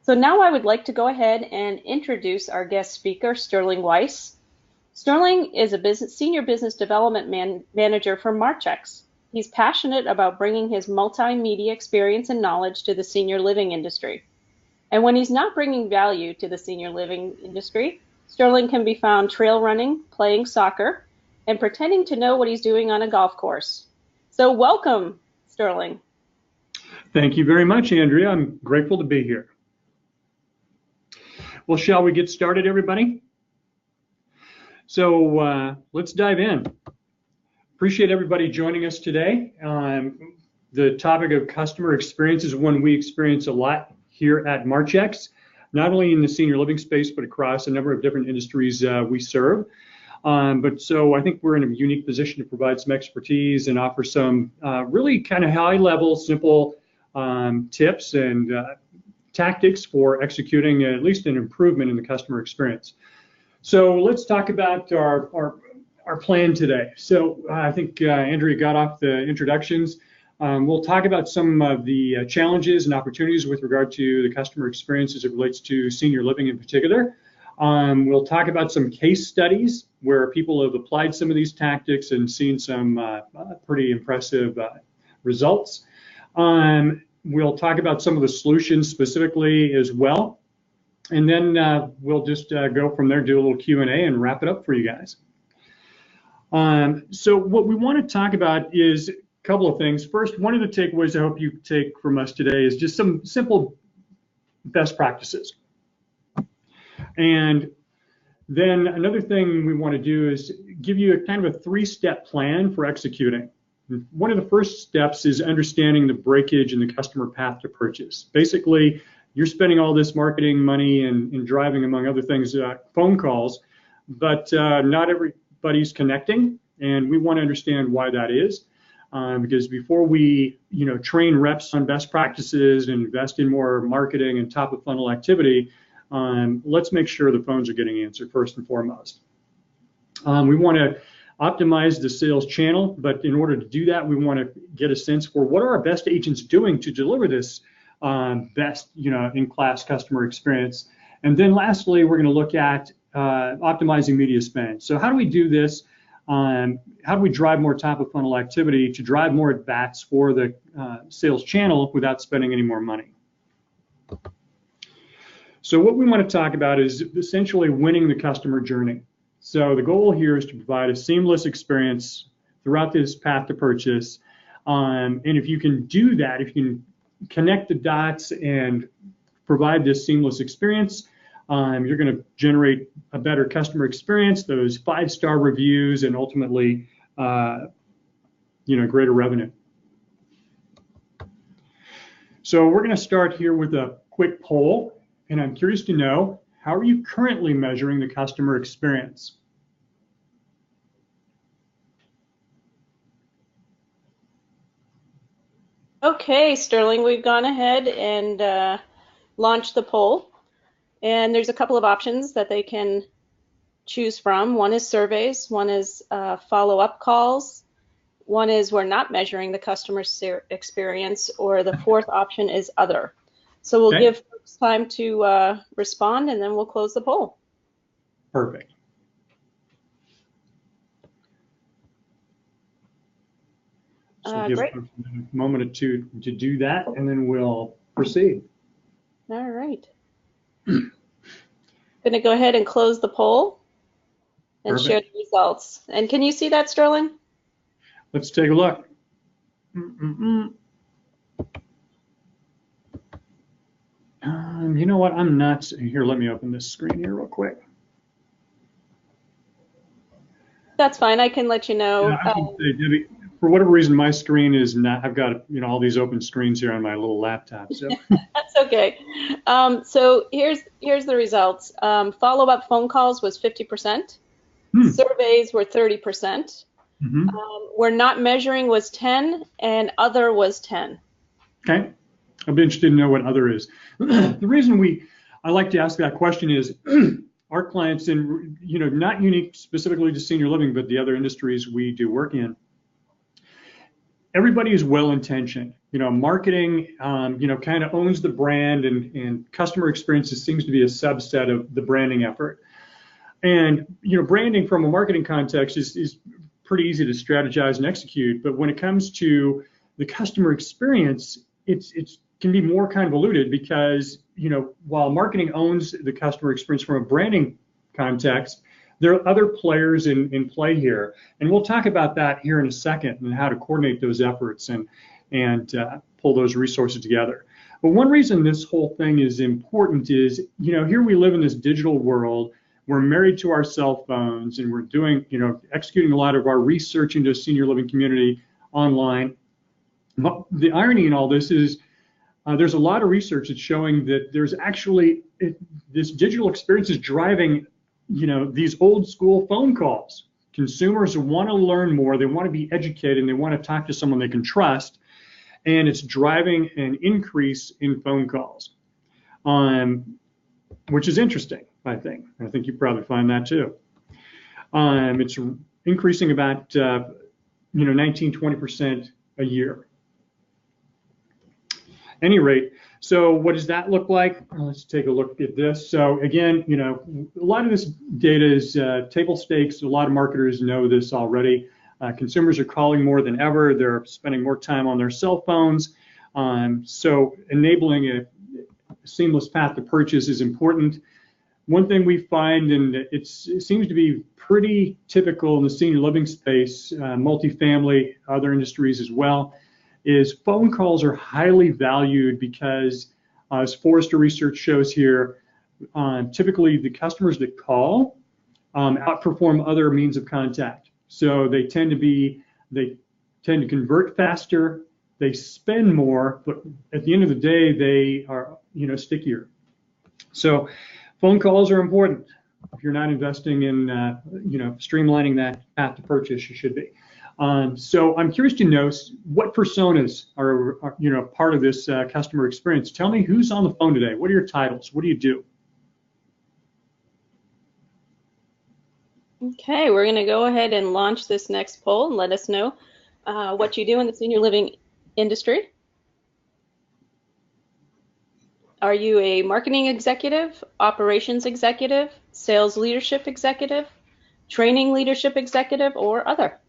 So now I would like to go ahead and introduce our guest speaker, Sterling Weiss. Sterling is a senior business development manager for Marchex. He's passionate about bringing his multimedia experience and knowledge to the senior living industry. And when he's not bringing value to the senior living industry, Sterling can be found trail running, playing soccer, and pretending to know what he's doing on a golf course. So welcome, Sterling. Thank you very much, Andrea. I'm grateful to be here. Well, shall we get started, everybody? So let's dive in. Appreciate everybody joining us today. The topic of customer experience is one we experience a lot here at Marchex, not only in the senior living space, but across a number of different industries we serve. So I think we're in a unique position to provide some expertise and offer some really kind of high-level, simple tips and tactics for executing at least an improvement in the customer experience. So let's talk about our plan today. So I think Andrea got off the introductions. We'll talk about some of the challenges and opportunities with regard to the customer experience as it relates to senior living in particular. We'll talk about some case studies where people have applied some of these tactics and seen some pretty impressive results. We'll talk about some of the solutions specifically as well. And then we'll just go from there, do a little Q&A and wrap it up for you guys. So what we want to talk about is a couple of things. First, one of the takeaways I hope you take from us today is just some simple best practices. And then another thing we want to do is give you a kind of a three-step plan for executing. One of the first steps is understanding the breakage in the customer path to purchase. Basically, you're spending all this marketing money and driving, among other things, phone calls, but not everybody's connecting, and we want to understand why that is. Because before we, train reps on best practices and invest in more marketing and top of funnel activity, let's make sure the phones are getting answered first and foremost. We want to optimize the sales channel, but in order to do that, we want to get a sense for what are our best agents doing to deliver this best, in-class customer experience. And then lastly, we're going to look at optimizing media spend. So how do we do this? How do we drive more top of funnel activity to drive more at-bats for the sales channel without spending any more money? So what we want to talk about is essentially winning the customer journey. So the goal here is to provide a seamless experience throughout this path to purchase. And if you can do that, if you can connect the dots and provide this seamless experience, you're going to generate a better customer experience, those 5-star reviews, and ultimately, greater revenue. So we're going to start here with a quick poll, and I'm curious to know, how are you currently measuring the customer experience? Okay, Sterling, we've gone ahead and launched the poll. And there's a couple of options that they can choose from. One is surveys, one is follow-up calls, one is we're not measuring the customer experience, or the fourth option is other. So we'll give folks time to respond, and then we'll close the poll. Perfect. So give great. a moment or two to do that, and then we'll proceed. All right. I'm going to go ahead and close the poll and share the results. And can you see that, Sterling? Let's take a look. You know what? I'm not here. Let me open this screen here real quick. That's fine. I can let you know. Yeah, Debbie, for whatever reason, my screen is not. I've got all these open screens here on my little laptop. So that's okay. So here's the results. Follow-up phone calls was 50%. Surveys were 30%. We're not measuring was 10, and other was 10. Okay. I'd be interested to know what other is. The reason I like to ask that question is our clients, and not unique specifically to senior living, but the other industries we do work in, everybody is well-intentioned. marketing, kind of owns the brand, and customer experiences seems to be a subset of the branding effort. And, branding from a marketing context is pretty easy to strategize and execute. But when it comes to the customer experience, it can be more convoluted because, while marketing owns the customer experience from a branding context, there are other players in play here. And we'll talk about that here in a second and how to coordinate those efforts and pull those resources together. But one reason this whole thing is important is, here we live in this digital world. We're married to our cell phones, and we're doing, executing a lot of our research into a senior living community online. The irony in all this is there's a lot of research that's showing that there's actually this digital experience is driving, these old school phone calls. Consumers want to learn more, they want to be educated, and they want to talk to someone they can trust, and it's driving an increase in phone calls, which is interesting, I think. I think you probably find that too. It's increasing about 19-20% a year. Any rate, so what does that look like? Let's take a look at this. So again, a lot of this data is table stakes. A lot of marketers know this already. Consumers are calling more than ever. They're spending more time on their cell phones. So enabling a seamless path to purchase is important. One thing we find, and it seems to be pretty typical in the senior living space, multifamily, other industries as well, is phone calls are highly valued because, as Forrester research shows here, typically the customers that call outperform other means of contact. So they tend to convert faster, they spend more, but at the end of the day, they are stickier. So phone calls are important. If you're not investing in streamlining that path to purchase, you should be. So I'm curious to know what personas are part of this customer experience. Tell me who's on the phone today. What are your titles? What do you do? Okay, we're going to go ahead and launch this next poll and let us know what you do in the senior living industry. Are you a marketing executive, operations executive, sales leadership executive, training leadership executive, or other?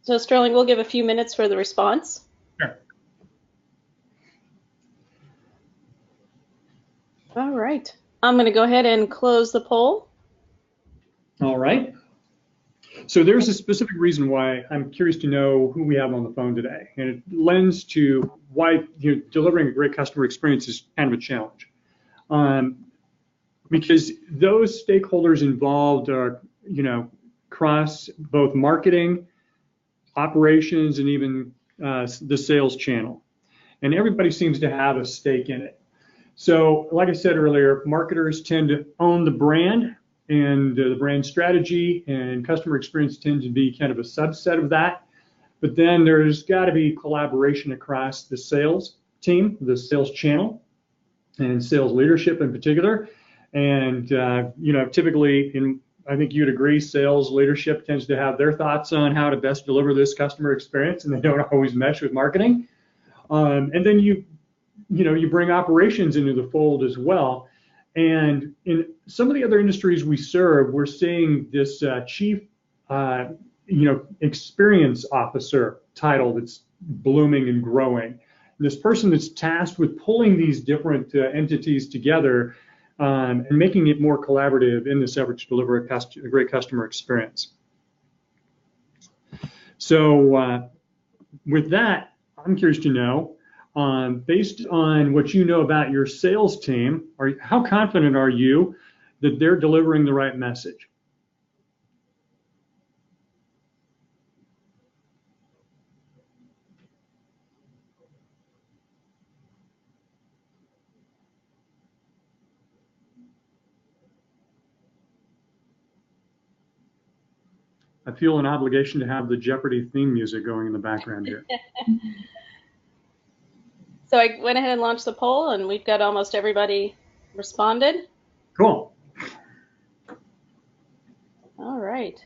So Sterling, we'll give a few minutes for the response. Sure. All right. I'm going to go ahead and close the poll. All right. So there's a specific reason why I'm curious to know who we have on the phone today, and it lends to why delivering a great customer experience is kind of a challenge, because those stakeholders involved are cross both marketing, operations, and even the sales channel, and everybody seems to have a stake in it. So like I said earlier, marketers tend to own the brand and the brand strategy, and customer experience tends to be kind of a subset of that. But then there's got to be collaboration across the sales team, the sales channel, and sales leadership in particular. And typically, I think you'd agree, sales leadership tends to have their thoughts on how to best deliver this customer experience, and they don't always mesh with marketing. And then you bring operations into the fold as well. And in some of the other industries we serve, we're seeing this chief, experience officer title that's blooming and growing. This person that's tasked with pulling these different entities together and making it more collaborative in this effort to deliver a great customer experience. So with that, I'm curious to know, based on what you know about your sales team, how confident are you that they're delivering the right message? I feel an obligation to have the Jeopardy theme music going in the background here. So I went ahead and launched the poll, and we've got almost everybody responded. Cool. All right.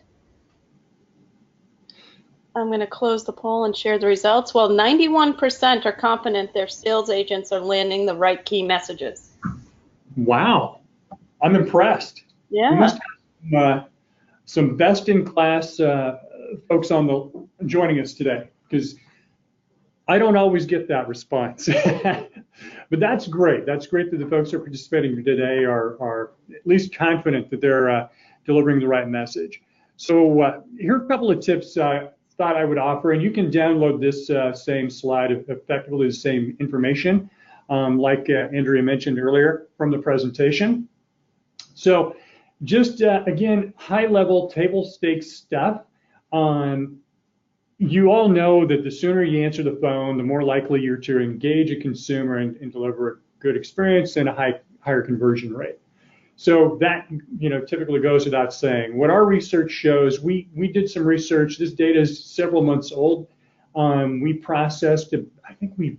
I'm going to close the poll and share the results. Well, 91% are confident their sales agents are landing the right key messages. Wow, I'm impressed. We Yeah. must have some best-in-class folks joining us today, because I don't always get that response. But that's great. That's great that the folks who are participating today are at least confident that they're delivering the right message. So here are a couple of tips I thought I would offer, and you can download this same slide, effectively the same information, like Andrea mentioned earlier from the presentation. So just, again, high-level table stakes stuff. You all know that the sooner you answer the phone, the more likely you're to engage a consumer and deliver a good experience and a higher conversion rate. So that, typically goes without saying. What our research shows, we did some research. This data is several months old. We processed, I think we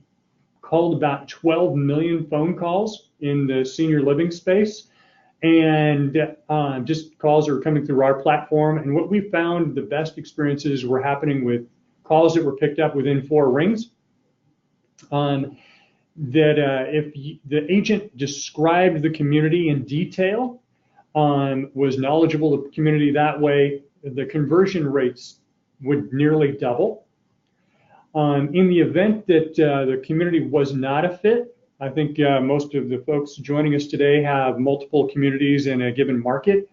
called about 12 million phone calls in the senior living space. And just calls are coming through our platform. And what we found, the best experiences were happening with calls that were picked up within 4 rings. If the agent described the community in detail, was knowledgeable of the community that way, the conversion rates would nearly double. In the event that the community was not a fit, I think most of the folks joining us today have multiple communities in a given market,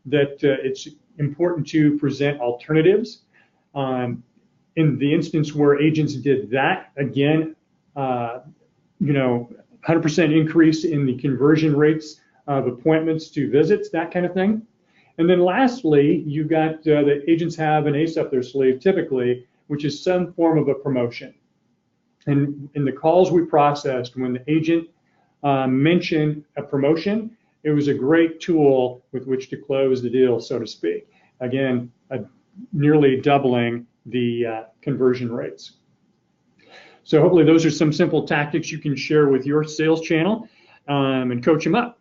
that it's important to present alternatives. In the instance where agents did that, again, 100% increase in the conversion rates of appointments to visits, that kind of thing. And then lastly, you got the agents have an ace up their sleeve typically, which is some form of a promotion. And in the calls we processed, when the agent mentioned a promotion, it was a great tool with which to close the deal, so to speak. Again, nearly doubling the conversion rates. So hopefully those are some simple tactics you can share with your sales channel and coach them up.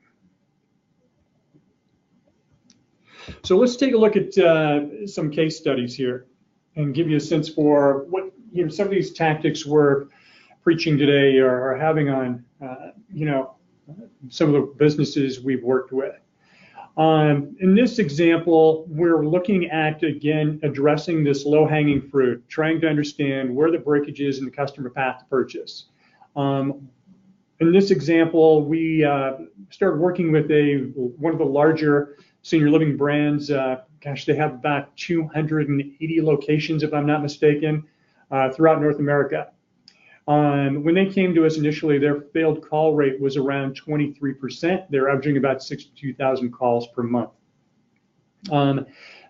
So let's take a look at some case studies here and give you a sense for what some of these tactics we're preaching today are having on some of the businesses we've worked with. In this example, we're looking at, again, addressing this low-hanging fruit, trying to understand where the breakage is in the customer path to purchase. In this example, we started working with one of the larger senior living brands. Gosh, they have about 280 locations, if I'm not mistaken, throughout North America. When they came to us initially, their failed call rate was around 23%. They're averaging about 62,000 calls per month.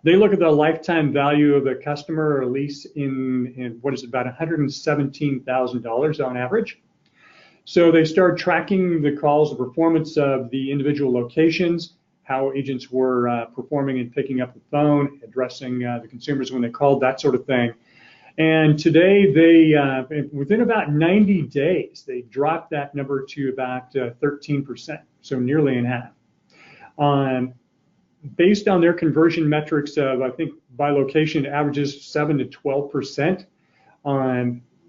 They look at the lifetime value of a customer or lease in what is about $117,000 on average. So they start tracking the calls, the performance of the individual locations, how agents were performing and picking up the phone, addressing the consumers when they called, that sort of thing. And today, within about 90 days, they dropped that number to about 13%, so nearly in half. Based on their conversion metrics of, I think, by location, averages 7 to 12%,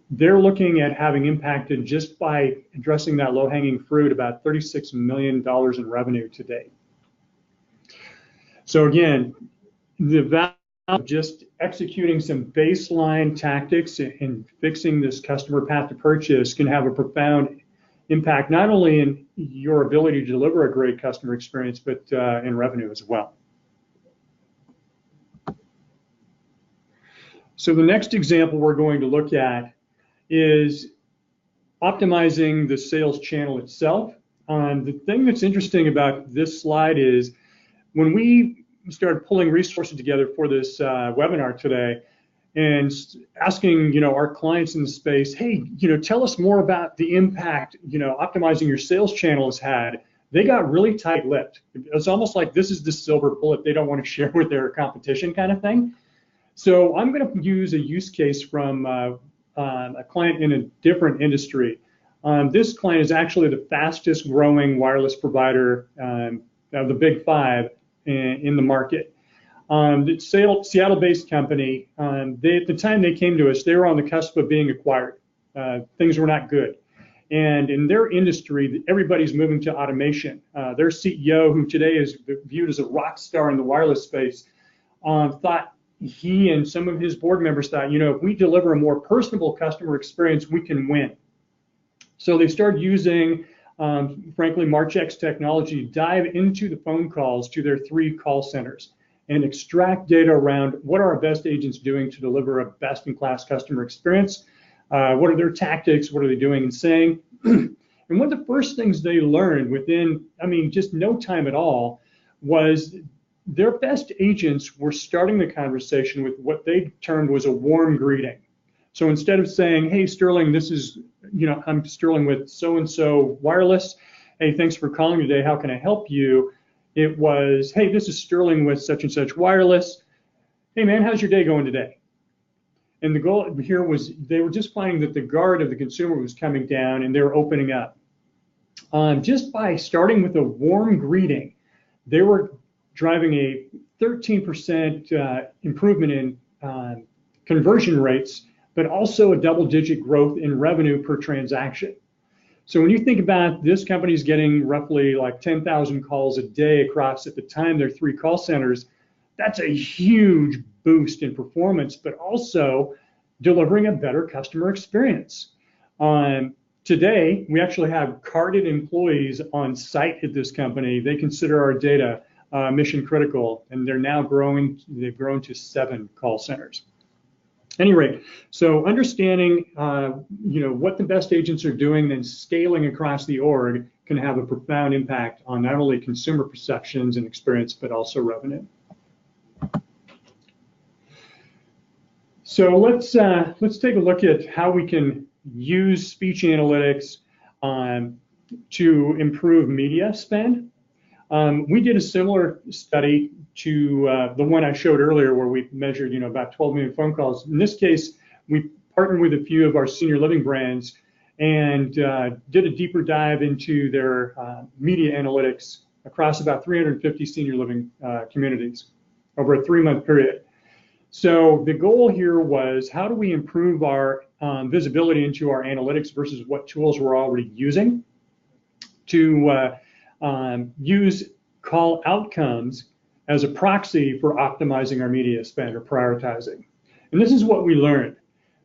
they're looking at having impacted, just by addressing that low-hanging fruit, about $36 million in revenue today. So again, the value of just executing some baseline tactics and fixing this customer path to purchase can have a profound impact, not only in your ability to deliver a great customer experience, but in revenue as well. So the next example we're going to look at is optimizing the sales channel itself. The thing that's interesting about this slide is when we started pulling resources together for this webinar today and asking our clients in the space, hey, tell us more about the impact optimizing your sales channel has had, they got really tight-lipped. It's almost like this is the silver bullet they don't want to share with their competition, kind of thing. So I'm going to use a use case from a client in a different industry. This client is actually the fastest growing wireless provider of the big 5 in the market. The Seattle-based company, at the time they came to us, they were on the cusp of being acquired. Things were not good. And in their industry, everybody's moving to automation. Their CEO, who today is viewed as a rock star in the wireless space, thought he and some of his board members thought, if we deliver a more personable customer experience, we can win. So they started using, frankly, Marchex technology to dive into the phone calls to their 3 call centers and extract data around what are our best agents doing to deliver a best-in-class customer experience. What are their tactics? What are they doing and saying? And one of the first things they learned within, just no time at all, was their best agents were starting the conversation with what they termed was a warm greeting. So instead of saying, hey, Sterling, this is, I'm Sterling with so-and-so wireless. Hey, thanks for calling today. How can I help you? It was, hey, this is Sterling with such and such wireless. Hey, man, how's your day going today? And the goal here was they were just finding that the guard of the consumer was coming down and they were opening up. Just by starting with a warm greeting, they were driving a 13% improvement in conversion rates, but also a double-digit growth in revenue per transaction. So when you think about this company's getting roughly like 10,000 calls a day across, at the time, their 3 call centers, that's a huge boost in performance, but also delivering a better customer experience. Today, we actually have carded employees on site at this company. They consider our data mission critical, and they're now growing. They've grown to 7 call centers. At any rate, so understanding what the best agents are doing, then scaling across the org can have a profound impact on not only consumer perceptions and experience, but also revenue. So let's take a look at how we can use speech analytics to improve media spend. We did a similar study to the one I showed earlier, where we measured, about 12 million phone calls. In this case, we partnered with a few of our senior living brands and did a deeper dive into their media analytics across about 350 senior living communities over a 3-month period. So the goal here was, how do we improve our visibility into our analytics versus what tools we're already using to use call outcomes as a proxy for optimizing our media spend or prioritizing. And this is what we learned,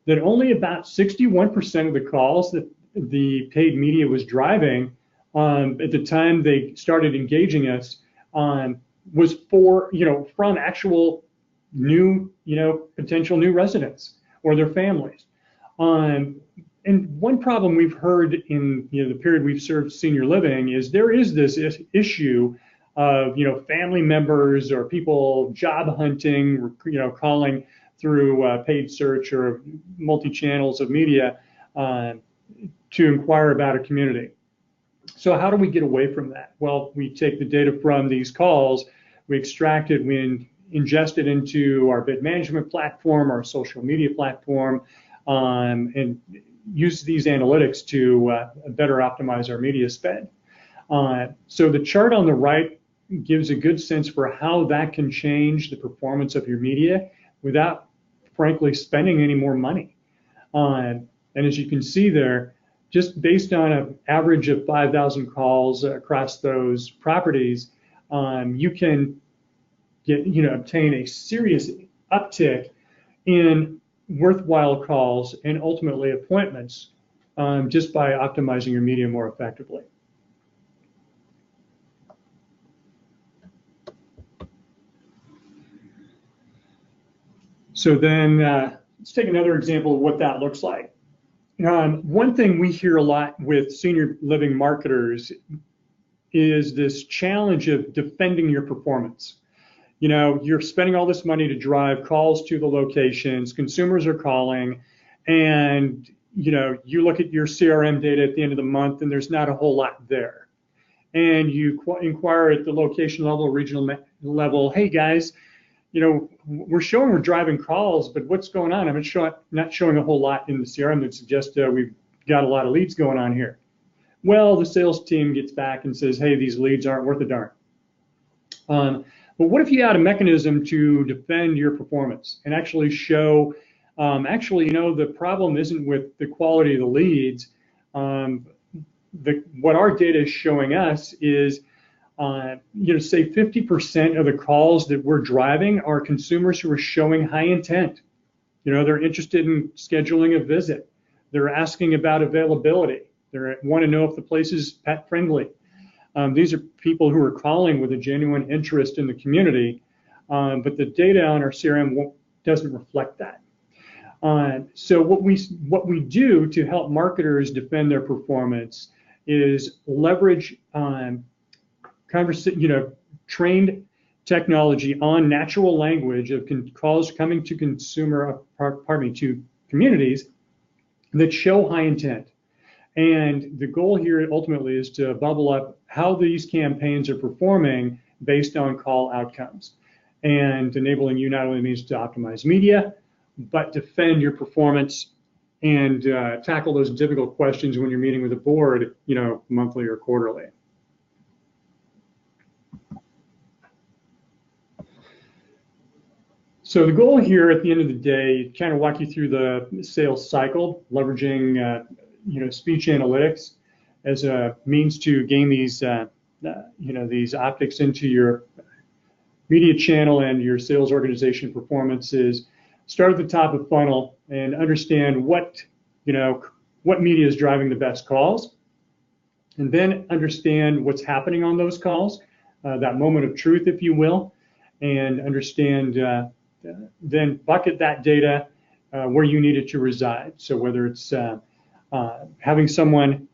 that only about 61% of the calls that the paid media was driving at the time they started engaging us was from actual new, potential new residents or their families. And one problem we've heard in the period we've served senior living is there is this issue of family members or people job hunting, calling through paid search or multi-channels of media to inquire about a community. So how do we get away from that? Well, we take the data from these calls, we extract it, we ingest it into our bid management platform, our social media platform, and use these analytics to better optimize our media spend. So the chart on the right gives a good sense for how that can change the performance of your media without, frankly, spending any more money. And as you can see there, just based on an average of 5,000 calls across those properties, you can obtain a serious uptick in worthwhile calls and ultimately appointments just by optimizing your media more effectively. So then let's take another example of what that looks like. One thing we hear a lot with senior living marketers is this challenge of defending your performance. You're spending all this money to drive calls to the locations, consumers are calling, and you look at your CRM data at the end of the month and there's not a whole lot there. And you inquire at the location level, regional level, hey guys, we're showing we're driving calls, but what's going on? I'm not showing a whole lot in the CRM that suggests we've got a lot of leads going on here. Well, the sales team gets back and says, hey, these leads aren't worth a darn. But what if you had a mechanism to defend your performance and actually show, the problem isn't with the quality of the leads. What our data is showing us is, say 50% of the calls that we're driving are consumers who are showing high intent. They're interested in scheduling a visit. They're asking about availability. They want to know if the place is pet friendly. These are people who are calling with a genuine interest in the community, but the data on our CRM doesn't reflect that. So what we do to help marketers defend their performance is leverage trained technology on natural language of calls coming to to communities that show high intent. And the goal here ultimately is to bubble up how these campaigns are performing based on call outcomes, and enabling you not only means to optimize media, but defend your performance and tackle those difficult questions when you're meeting with a board, monthly or quarterly. So the goal here at the end of the day, kind of walk you through the sales cycle, leveraging speech analytics as a means to gain these these optics into your media channel and your sales organization performance. Is start at the top of funnel and understand what media is driving the best calls, and then understand what's happening on those calls, that moment of truth, if you will, and understand. Then bucket that data where you need it to reside. So whether it's having someone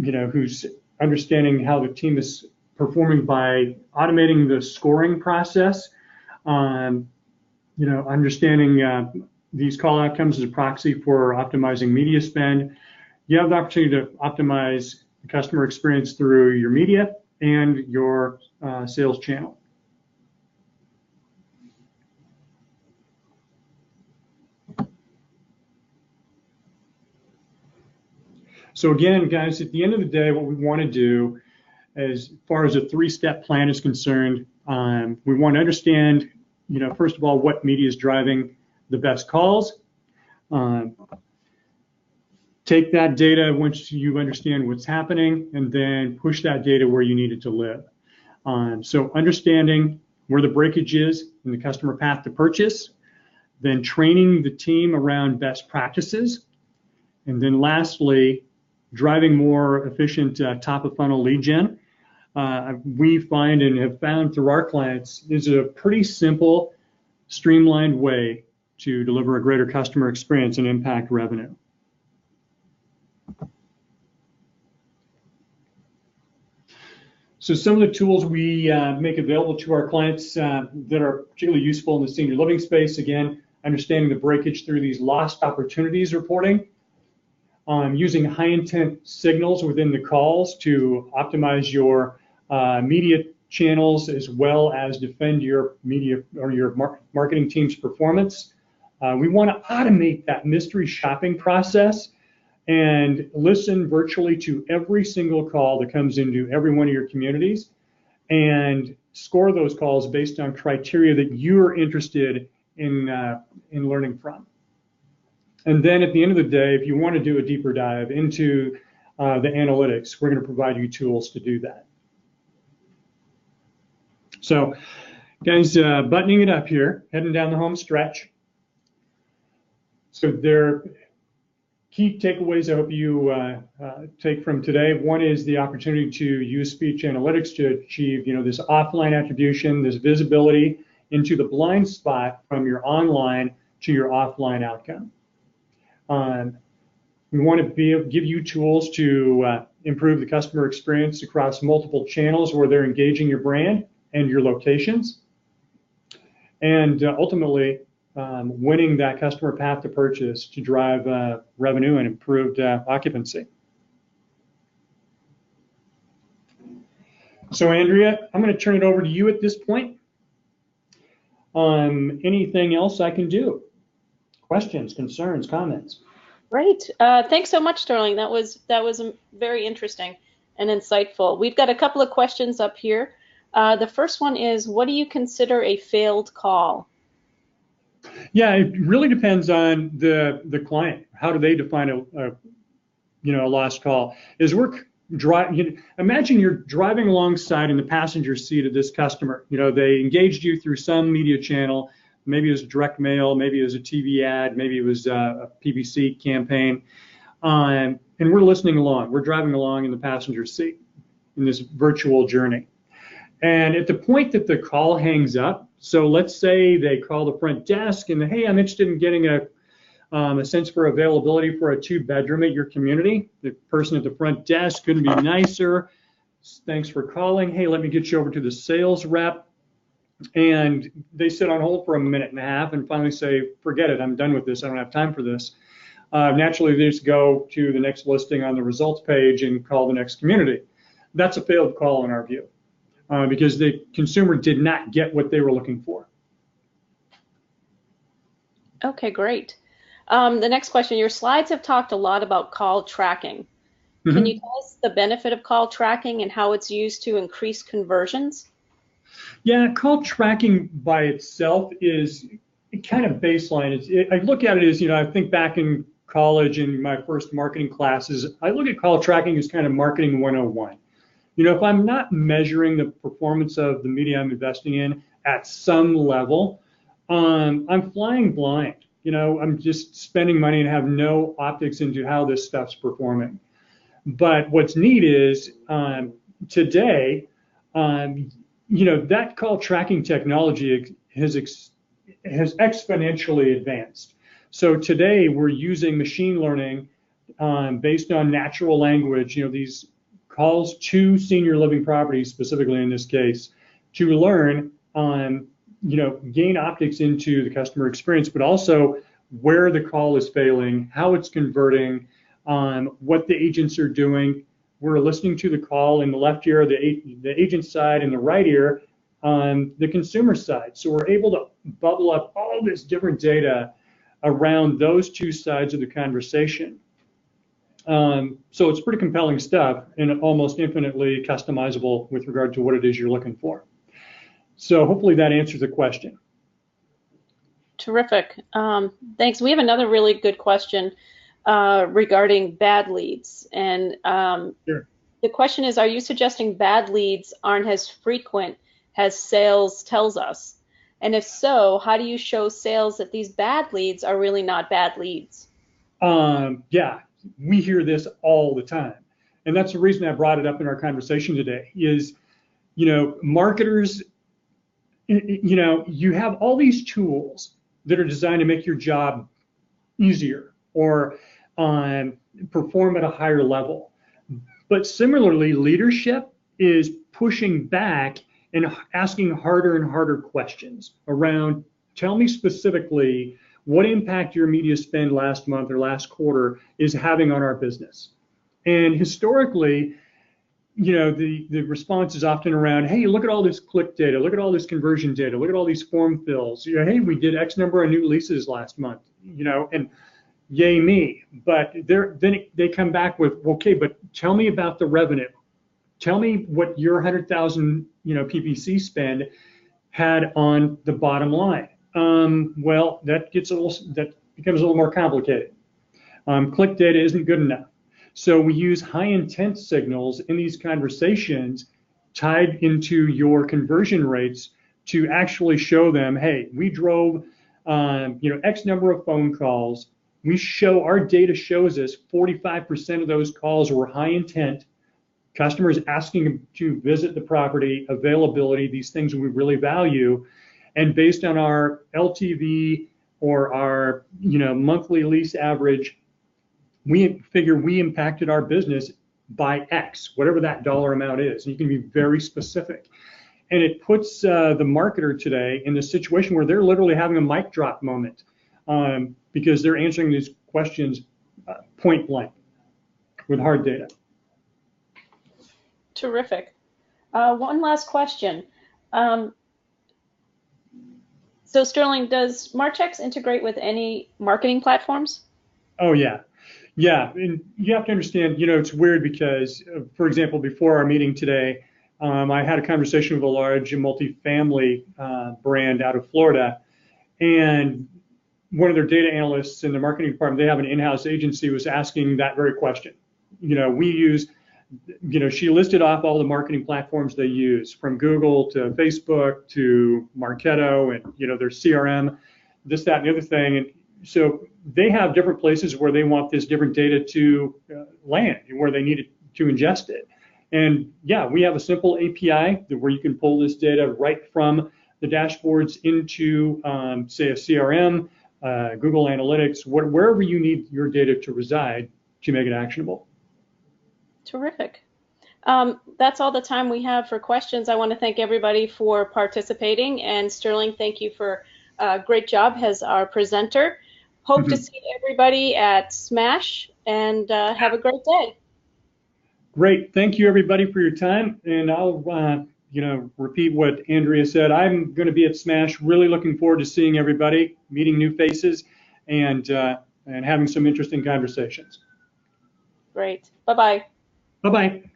who's understanding how the team is performing by automating the scoring process, understanding these call outcomes as a proxy for optimizing media spend. You have the opportunity to optimize the customer experience through your media and your sales channel. So again, guys, at the end of the day, what we want to do, as far as a three-step plan is concerned, we want to understand, first of all, what media is driving the best calls. Take that data once you understand what's happening, and then push that data where you need it to live. So understanding where the breakage is in the customer path to purchase, then training the team around best practices, and then lastly, driving more efficient top of funnel lead gen. We find and have found through our clients is a pretty simple, streamlined way to deliver a greater customer experience and impact revenue. So some of the tools we make available to our clients that are particularly useful in the senior living space, again, understanding the breakage through these lost opportunities reporting, using high intent signals within the calls to optimize your media channels as well as defend your media or your marketing team's performance. We want to automate that mystery shopping process and listen virtually to every single call that comes into every one of your communities and score those calls based on criteria that you're interested in learning from. And then at the end of the day, if you want to do a deeper dive into the analytics, we're going to provide you tools to do that. So guys, buttoning it up here, heading down the home stretch. So there are key takeaways I hope you take from today. One is the opportunity to use speech analytics to achieve this offline attribution, this visibility into the blind spot from your online to your offline outcome. We want to give you tools to improve the customer experience across multiple channels where they're engaging your brand and your locations, and ultimately winning that customer path to purchase to drive revenue and improved occupancy. So Andrea, I'm going to turn it over to you at this point. Anything else I can do? Questions, concerns, comments? Great. Thanks so much, Sterling. That was very interesting and insightful. We've got a couple of questions up here. The first one is, what do you consider a failed call? Yeah, it really depends on the client. How do they define a lost call? Is we're driving. Imagine you're driving alongside in the passenger seat of this customer. They engaged you through some media channel. Maybe it was direct mail, maybe it was a TV ad, maybe it was a PPC campaign, and we're listening along. We're driving along in the passenger seat in this virtual journey. And at the point that the call hangs up, so let's say they call the front desk and, hey, I'm interested in getting a sense for availability for a 2-bedroom at your community. The person at the front desk couldn't be nicer. Thanks for calling. Hey, let me get you over to the sales rep. And they sit on hold for a minute and a half and finally say, forget it, I'm done with this. I don't have time for this. Naturally, they just go to the next listing on the results page and call the next community. That's a failed call in our view. Because the consumer did not get what they were looking for. Okay, great. The next question, your slides have talked a lot about call tracking. Can you tell us the benefit of call tracking and how it's used to increase conversions? Yeah, call tracking by itself is kind of baseline. I look at it as, I think back in college in my first marketing classes, I look at call tracking as kind of marketing 101. If I'm not measuring the performance of the media I'm investing in at some level, I'm flying blind. I'm just spending money and have no optics into how this stuff's performing. But what's neat is today, that call tracking technology has exponentially advanced. So today we're using machine learning based on natural language. These calls to senior living properties, specifically in this case, to learn gain optics into the customer experience, but also where the call is failing, how it's converting, what the agents are doing. We're listening to the call in the left ear, the agent side, and the right ear on the consumer side. So we're able to bubble up all this different data around those two sides of the conversation. So it's pretty compelling stuff and almost infinitely customizable with regard to what it is you're looking for. So hopefully that answers the question. Terrific. Thanks. We have another really good question regarding bad leads. And Sure. The question is, are you suggesting bad leads aren't as frequent as sales tells us? And if so, how do you show sales that these bad leads are really not bad leads? Yeah, we hear this all the time. And that's the reason I brought it up in our conversation today is, marketers, you have all these tools that are designed to make your job easier or perform at a higher level. But similarly, leadership is pushing back and asking harder and harder questions around, tell me specifically what impact your media spend last month or last quarter is having on our business. And historically, the response is often around, hey, look at all this click data, look at all this conversion data, look at all these form fills. Hey, we did X number of new leases last month, and yay me. But then they come back with, okay, but tell me about the revenue. Tell me what your 100,000 PPC spend had on the bottom line. Well, that becomes a little more complicated. Click data isn't good enough. So we use high intent signals in these conversations tied into your conversion rates to actually show them, hey, we drove X number of phone calls. Our data shows us 45% of those calls were high intent, customers asking to visit the property, availability, these things we really value. And based on our LTV or our monthly lease average, we figure we impacted our business by X, whatever that dollar amount is. And you can be very specific. And it puts the marketer today in this situation where they're literally having a mic drop moment because they're answering these questions point blank with hard data. Terrific. One last question. So Sterling, does Marchex integrate with any marketing platforms? Oh, yeah. Yeah, and you have to understand, it's weird because, for example, before our meeting today, I had a conversation with a large multifamily brand out of Florida, and one of their data analysts in the marketing department, they have an in-house agency, was asking that very question. We use, she listed off all the marketing platforms they use, from Google to Facebook to Marketo and, their CRM, this, that, and the other thing. And so they have different places where they want this different data to land and where they need it to ingest it. And yeah, we have a simple API where you can pull this data right from the dashboards into, say, a CRM, Google Analytics, wherever you need your data to reside to make it actionable. Terrific. That's all the time we have for questions. I want to thank everybody for participating, and Sterling, thank you for a great job as our presenter. Hope to see everybody at Smash, and have a great day. Great. Thank you, everybody, for your time. And I'll, repeat what Andrea said. I'm going to be at Smash. Really looking forward to seeing everybody, meeting new faces, and having some interesting conversations. Great. Bye-bye. Bye-bye.